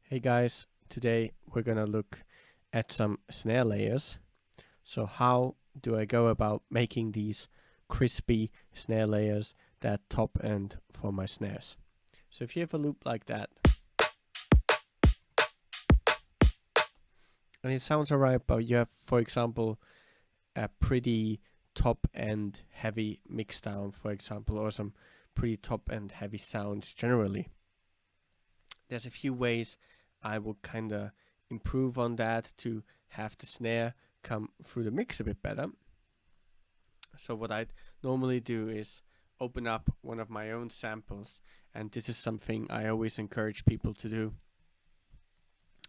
Hey guys, today we're gonna look at some snare layers. So how do I go about making these crispy snare layers that top end for my snares? So if you have a loop like that, and it sounds alright, but you have, for example, a pretty top end heavy mix down, for example, or some pretty top end heavy sounds generally. There's a few ways I will kind of improve on that to have the snare come through the mix a bit better. So what I'd normally do is open up one of my own samples, and this is something I always encourage people to do.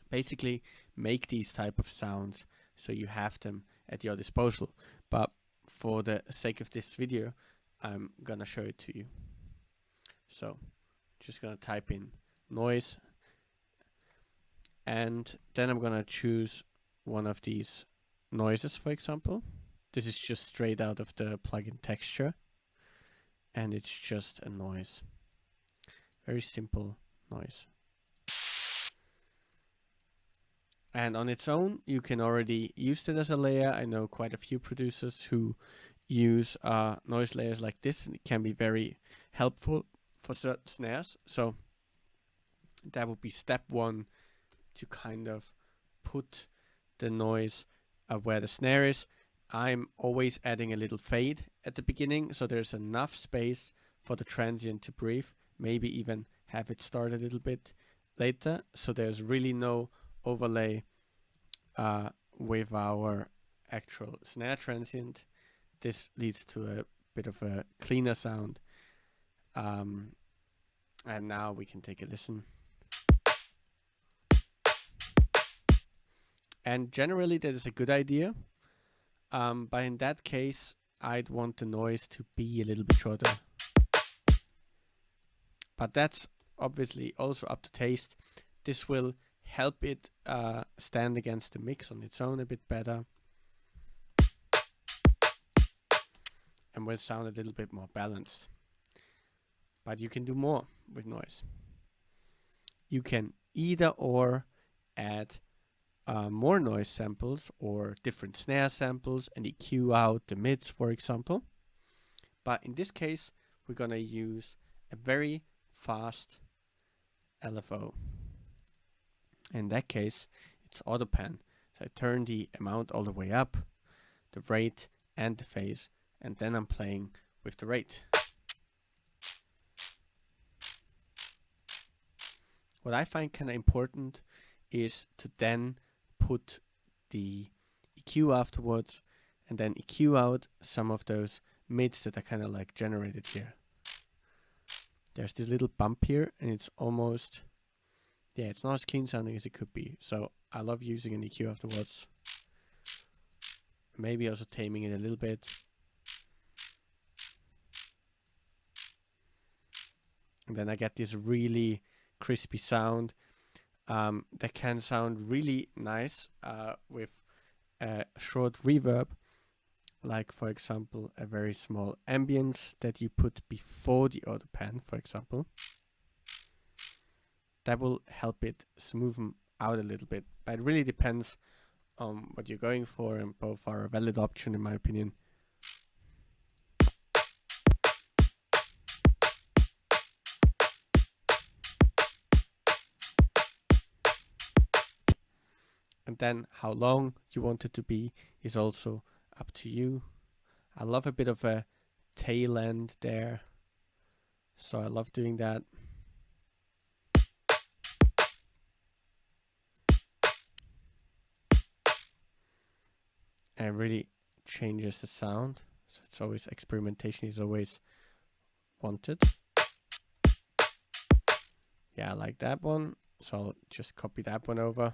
Basically, make these type of sounds so you have them at your disposal. But for the sake of this video, I'm gonna show it to you. So, just gonna type in noise, and then I'm gonna choose one of these noises, for example. This is just straight out of the plugin texture, and it's just a noise. Very simple noise. And on its own, you can already use it as a layer. I know quite a few producers who use noise layers like this, and it can be very helpful for certain snares. So that would be step one, to kind of put the noise where the snare is. I'm always adding a little fade at the beginning, so there's enough space for the transient to breathe. Maybe even have it start a little bit later, so there's really no overlay with our actual snare transient. This leads to a bit of a cleaner sound. And now we can take a listen. And generally that is a good idea. But in that case, I'd want the noise to be a little bit shorter. But that's obviously also up to taste. This will help it stand against the mix on its own a bit better, and will sound a little bit more balanced. But you can do more with noise. You can either or add more noise samples or different snare samples and EQ out the mids, for example. But in this case, we're gonna use a very fast LFO. In that case, it's auto pan. So I turn the amount all the way up, the rate and the phase, and then I'm playing with the rate. What I find kind of important is to then put the EQ afterwards, and then EQ out some of those mids that are kind of like generated here. There's this little bump here, and it's almost, yeah, it's not as clean sounding as it could be. So I love using an EQ afterwards. Maybe also taming it a little bit. And then I get this really crispy sound that can sound really nice with a short reverb, like for example a very small ambience that you put before the auto pan, for example. That will help it smoothen out a little bit, but it really depends on what you're going for, and both are a valid option in my opinion. And then how long you want it to be is also up to you. I love a bit of a tail end there, so I love doing that. And it really changes the sound. So it's always, experimentation is always wanted. Yeah, I like that one, so I'll just copy that one over.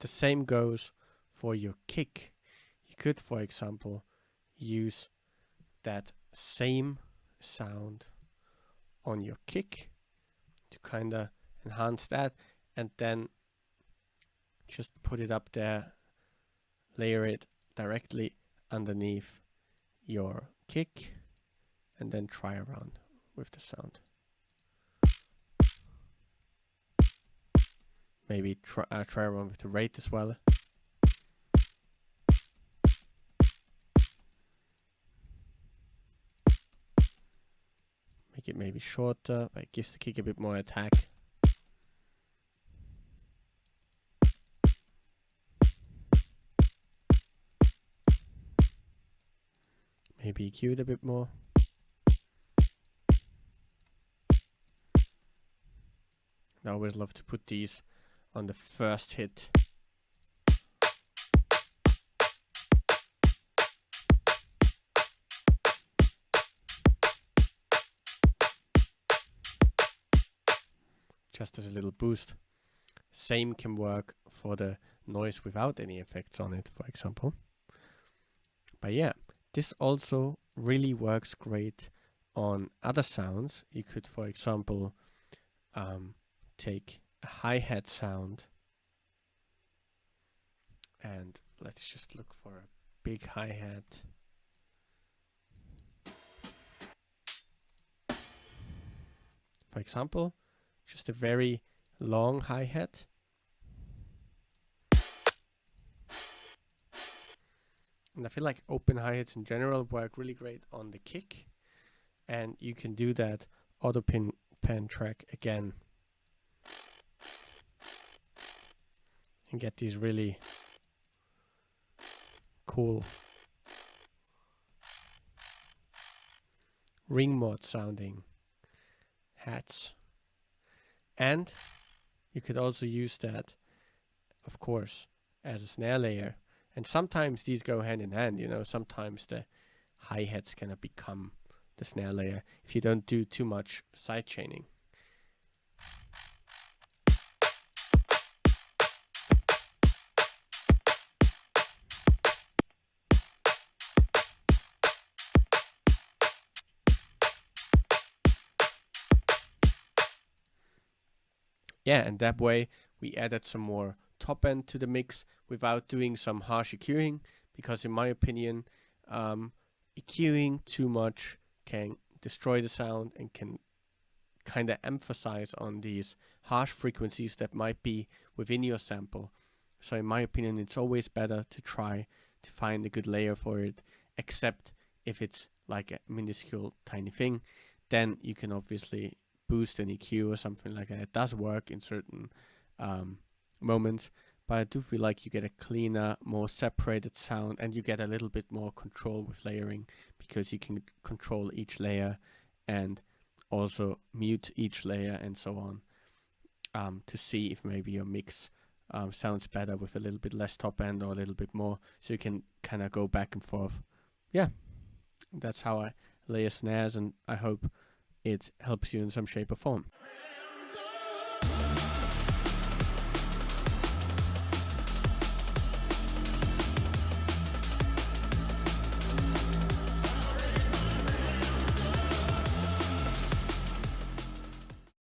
The same goes for your kick. You could, for example, use that same sound on your kick to kind of enhance that, and then just put it up there, layer it directly underneath your kick, and then try around with the sound. Maybe try around with the rate as well. Make it maybe shorter, but it gives the kick a bit more attack. Maybe EQ it a bit more. I always love to put these on the first hit. Just as a little boost. Same can work for the noise without any effects on it, for example. But yeah, this also really works great on other sounds. You could, for example, take a hi-hat sound, and let's just look for a big hi-hat. For example, just a very long hi-hat. And I feel like open hi-hats in general work really great on the kick. And you can do that auto pan track again. And get these really cool ring mod sounding hats. And you could also use that, of course, as a snare layer. And sometimes these go hand in hand, you know, sometimes the hi-hats kind of become the snare layer if you don't do too much side chaining. Yeah, and that way we added some more top end to the mix without doing some harsh EQing, because in my opinion, EQing too much can destroy the sound and can kind of emphasize on these harsh frequencies that might be within your sample. So in my opinion, it's always better to try to find a good layer for it, except if it's like a minuscule tiny thing. Then you can obviously boost an EQ or something like that. It does work in certain moments, but I do feel like you get a cleaner, more separated sound, and you get a little bit more control with layering, because you can control each layer and also mute each layer and so on, to see if maybe your mix sounds better with a little bit less top end or a little bit more, so you can kind of go back and forth. Yeah, that's how I layer snares, and I hope it helps you in some shape or form.